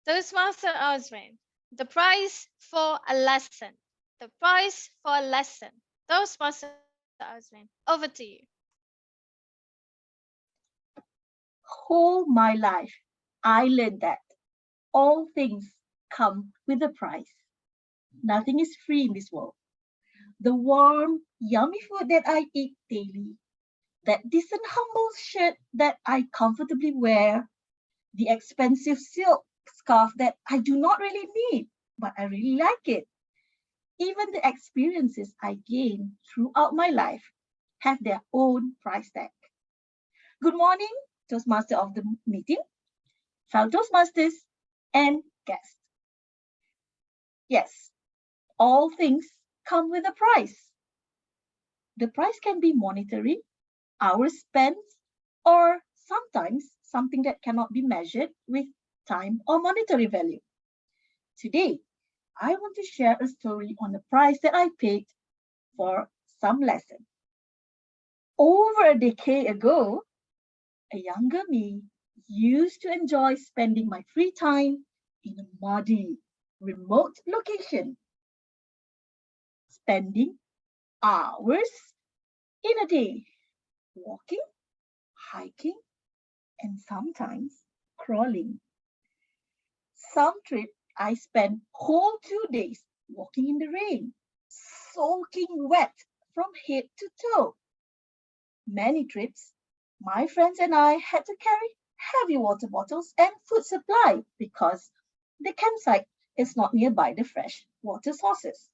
Toastmaster Azreen, the price for a lesson. The price for a lesson. Toastmaster Azreen, over to you. Whole my life, I learned that all things come with a price. Nothing is free in this world. The warm, yummy food that I eat daily, that decent, humble shirt that I comfortably wear, the expensive silk scarf that I do not really need, but I really like it. Even the experiences I gain throughout my life have their own price tag. Good morning, Toastmaster of the meeting, fellow Toastmasters, and guests. Yes, all things come with a price. The price can be monetary, hours spent, or sometimes something that cannot be measured with time or monetary value. Today, I want to share a story on the price that I paid for some lesson. Over a decade ago, a younger me used to enjoy spending my free time in a muddy, remote location, spending hours in a day walking, hiking, and sometimes crawling. Some trip I spent whole 2 days walking in the rain, soaking wet from head to toe. Many trips, my friends and I had to carry heavy water bottles and food supply because the campsite is not nearby the fresh water sources.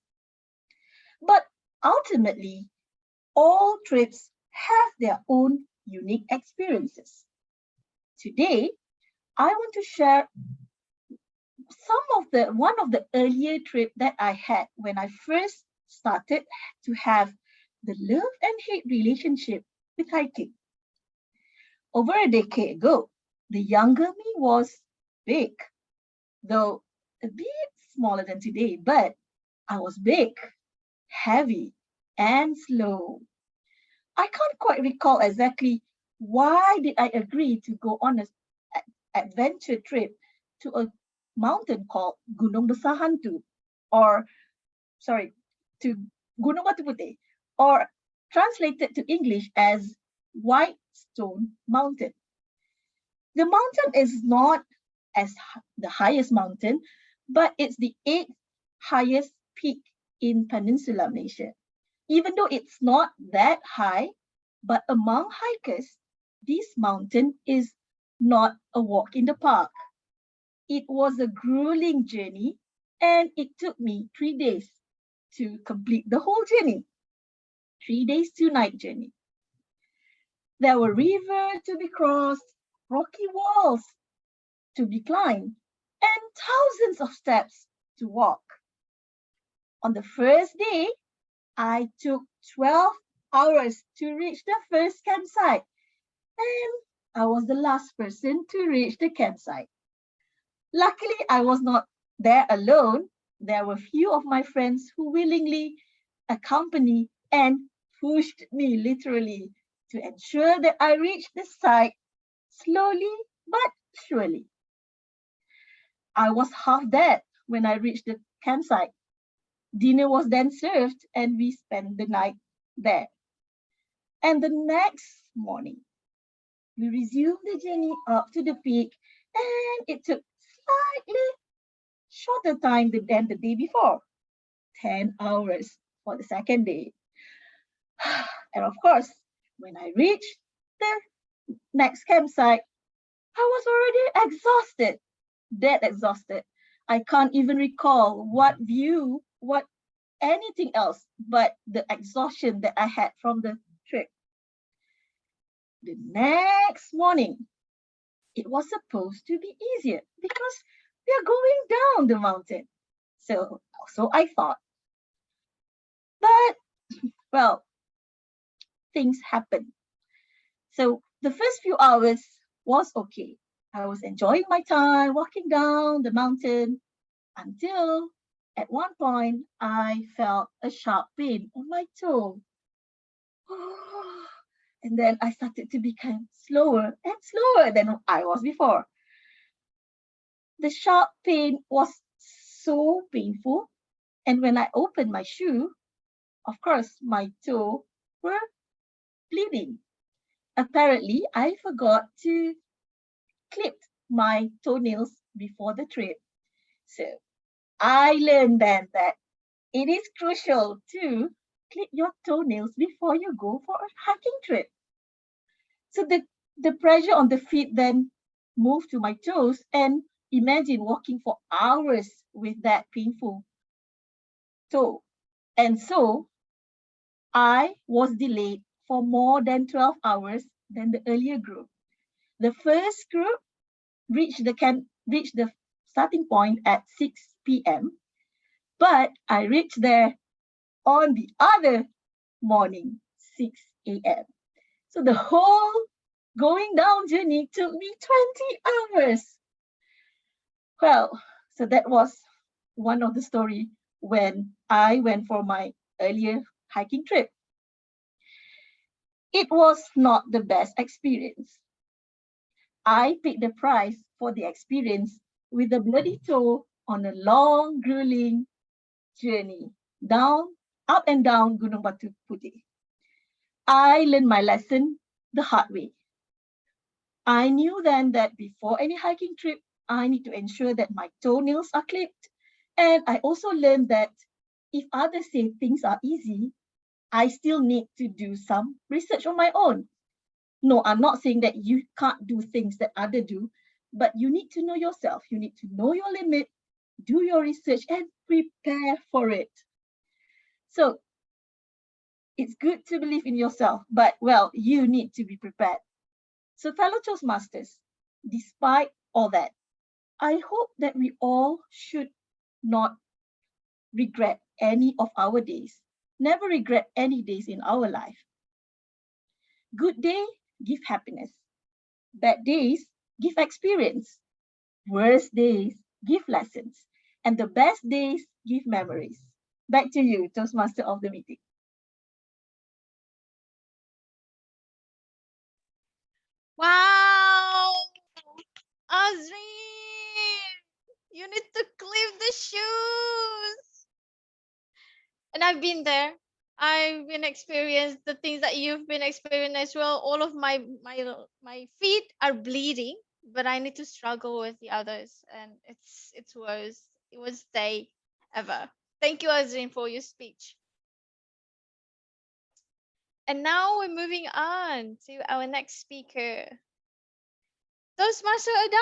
But ultimately, all trips have their own unique experiences. Today, I want to share one of the earlier trip that I had when I first started to have the love and hate relationship with hiking. Over a decade ago, the younger me was big, though a bit smaller than today, but I was big, heavy, and slow. I can't quite recall exactly why did I agree to go on an adventure trip to a mountain called Gunung Besar Hantu, or sorry, to Gunung Batu Putih, or translated to English as White Stone Mountain. The mountain is not the highest mountain, but it's the eighth highest peak in Peninsula Malaysia. Even though it's not that high, but among hikers, this mountain is not a walk in the park. It was a grueling journey, and it took me 3 days to complete the whole journey. 3 days, 2 night journey. There were rivers to be crossed, rocky walls to be climbed, and thousands of steps to walk. On the first day, I took 12 hours to reach the first campsite, and I was the last person to reach the campsite. Luckily, I was not there alone. There were few of my friends who willingly accompanied and pushed me literally to ensure that I reached the site slowly but surely. I was half dead when I reached the campsite. Dinner was then served and we spent the night there. And the next morning, we resumed the journey up to the peak, and it took slightly shorter time than the day before, 10 hours for the second day. And of course, when I reached the next campsite, I was already exhausted, dead exhausted. I can't even recall what view, what anything else but the exhaustion that I had from the trip. The next morning, it was supposed to be easier because we are going down the mountain. So I thought. But, well, things happened. So the first few hours was okay. I was enjoying my time walking down the mountain until at one point I felt a sharp pain on my toe. And then I started to become slower and slower than I was before. the sharp pain was so painful. And when I opened my shoe, of course, my toe were bleeding. Apparently, I forgot to clip my toenails before the trip. So I learned then that it is crucial to clip your toenails before you go for a hiking trip. So the pressure on the feet then moved to my toes, and imagine walking for hours with that painful toe. And so I was delayed for more than 12 hours than the earlier group. The first group reached the starting point at 6 p.m., but I reached there on the other morning, 6 a.m. So the whole going down journey took me 20 hours. Well, so that was one of the story when I went for my earlier hiking trip. It was not the best experience. I paid the price for the experience with a bloody toe on a long, grueling journey down, up and down Gunung Batu Putih. I learned my lesson the hard way. I knew then that before any hiking trip, I need to ensure that my toenails are clipped. And I also learned that if others say things are easy, I still need to do some research on my own. No, I'm not saying that you can't do things that others do, but you need to know yourself. You need to know your limit, do your research, and prepare for it. So it's good to believe in yourself, but well, you need to be prepared. So, fellow Toastmasters, despite all that, I hope that we all should not regret any of our days. Never regret any days in our life. Good day, give happiness. Bad days, give experience. Worst days, give lessons. And the best days, give memories. Back to you, Toastmaster of the meeting. Wow! Azreen! You need to clip the shoes! And I've been there. I've been experienced the things that you've been experiencing as well. All of my feet are bleeding, but I need to struggle with the others, and it's worse. It was day ever. Thank you, Azreen, for your speech. And now we're moving on to our next speaker, Toastmaster Adam.